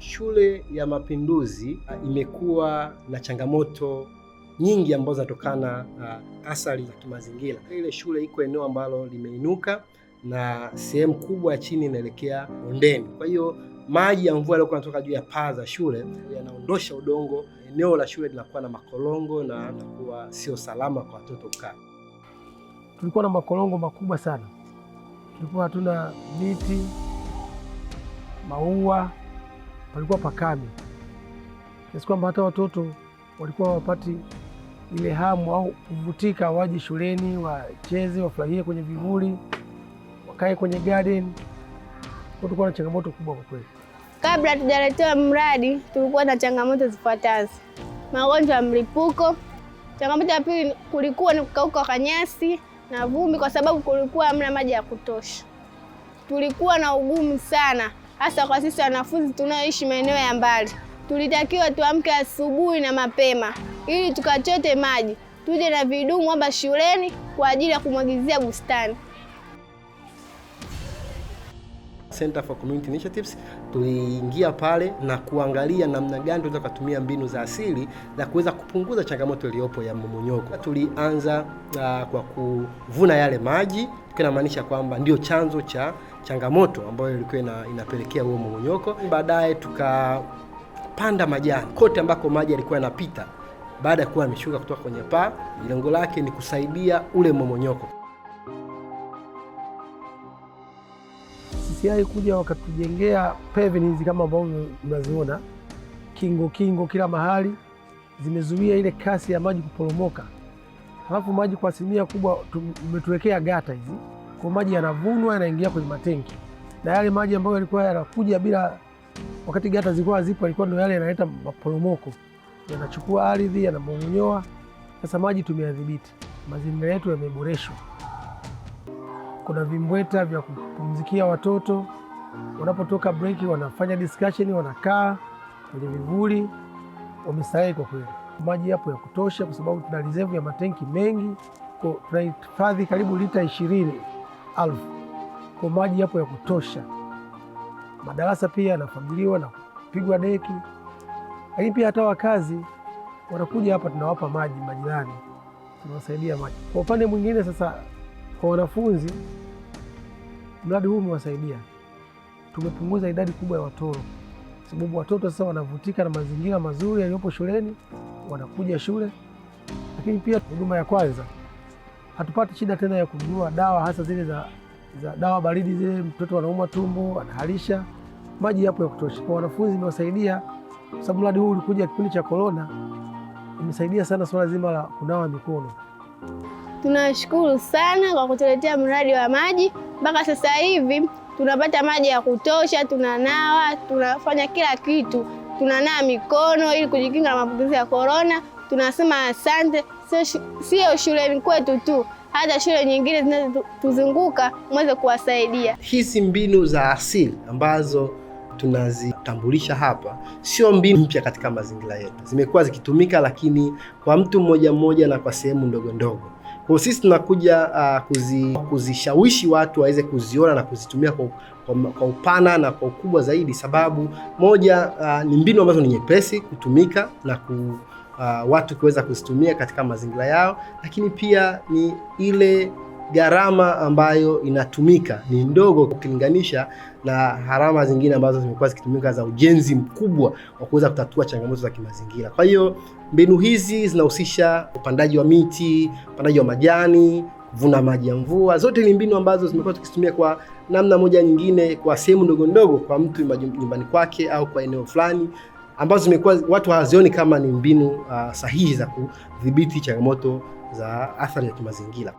Shule ya Mapinduzi imekuwa na changamoto nyingi ambazo zinatokana athari za kimazingira. Ile shule iko eneo ambalo limeinuka na sehemu kubwa ya chini inaelekea bondeni. Kwa hiyo maji ya mvua yaliokuwa yanatoka juu ya paa za shule yanaondosha udongo. Eneo la shule linakuwa na makorongo na kuwa sio salama kwa watoto kukaa. Tulikuwa na makorongo makubwa sana. Tulikuwa hatuna miti, maua, palikuwa pakame. Kiasi kwamba hata watoto walikuwa wapati ile hamu au kuvutika waje shuleni, wacheze, wafurahie kwenye vivuli, wakae kwenye garden. Tulikuwa na changamoto kubwa kwa kweli. Kabla hatujaletewa mradi, tulikuwa na changamoto zifuatazo: magonjwa ya mlipuko. Changamoto ya pili kulikuwa ni kukauka kwa nyasi na vumbi, kwa sababu kulikuwa hamna maji ya kutosha. Tulikuwa na ugumu sana, hasa kwa sisi wanafunzi tunaoishi maeneo ya mbali. Tulitakiwa tuamke asubuhi na mapema ili tukachote maji, tuje na vidumu hapa shuleni kwa ajili ya kumwagizia bustani. Center for Community Initiatives tuliingia pale na kuangalia namna gani tunaweza kutumia mbinu za asili za kuweza kupunguza changamoto iliyopo ya mmomonyoko. Tulianza kwa kuvuna yale maji, inamaanisha kwamba ndio chanzo cha changamoto ambayo ilikuwa inapelekea huo mmomonyoko. Baadaye tukapanda majani kote ambako maji yalikuwa yanapita baada ya kuwa yameshuka kutoka kwenye paa. Lengo lake ni kusaidia ule mmomonyoko. CCI kuja wakatujengea paving hizi kama ambavyo mnaziona, kingo kila mahali, zimezuia ile kasi ya maji kuporomoka. Halafu maji kwa asilimia kubwa tumetuwekea gata hizi, kwa maji yanavunwa yanaingia kwenye matenki, na yale maji ambayo yalikuwa yanakuja bila, wakati gata zilikuwa zipo, yalikuwa ndio yale yanaleta maporomoko, yanachukua ardhi, yanamonyoa. Sasa maji tumeyadhibiti, mazingira yetu yameboreshwa. Kuna vimbweta vya kupumzikia watoto, wanapotoka break wanafanya discussion, wanakaa kwenye vivuli, wamesahi kwa kweli. Maji yapo ya kutosha kwa sababu tuna reserve ya matenki mengi, kwa tunahifadhi karibu lita 20,000. Kwa maji yapo ya kutosha. Madarasa pia yanafagiliwa na kupigwa deki. Lakini pia hata wakazi wanakuja hapa, tunawapa maji majirani, tunawasaidia maji. Kwa upande mwingine sasa, kwa wanafunzi, mradi huu umewasaidia. Tumepunguza idadi kubwa ya watoro, sababu watoto sasa wanavutika na mazingira mazuri yaliyopo shuleni, wanakuja shule. Lakini pia huduma ya kwanza, hatupati shida tena ya kununua dawa, hasa zile za dawa baridi zile, mtoto anauma tumbo, anahalisha. Maji yapo ya kutosha. Kwa wanafunzi imewasaidia, sababu mradi huu ulikuja kipindi cha corona, imesaidia sana swala zima la kunawa mikono. Tunashukuru sana kwa kutuletea mradi wa maji. Mpaka sasa hivi tunapata maji ya kutosha, tunanawa, tunafanya kila kitu. Tunanawa mikono ili kujikinga na maambukizi ya corona. Tunasema asante, sio shuleni kwetu tu, hata shule nyingine zinazotuzunguka mweze kuwasaidia. Hizi mbinu za asili ambazo tunazitambulisha hapa sio mbinu mpya katika mazingira yetu. Zimekuwa zikitumika, lakini kwa mtu mmoja mmoja na kwa sehemu ndogo ndogo. Kwa sisi tunakuja kuzishawishi watu waweze kuziona na kuzitumia kwa upana na kwa ukubwa zaidi, sababu moja, ni mbinu ambazo ni nyepesi kutumika na watu kuweza kuzitumia katika mazingira yao, lakini pia ni ile gharama ambayo inatumika ni ndogo ukilinganisha na gharama zingine ambazo zimekuwa zikitumika za ujenzi mkubwa wa kuweza kutatua changamoto za kimazingira. Kwa hiyo mbinu hizi zinahusisha upandaji wa miti, upandaji wa majani, kuvuna maji ya mvua. Zote ni mbinu ambazo zimekuwa tukizitumia kwa namna moja nyingine kwa sehemu ndogo ndogo, kwa mtu nyumbani kwake au kwa eneo fulani, ambazo zimekuwa watu hawazioni kama ni mbinu sahihi za kudhibiti changamoto za athari ya kimazingira.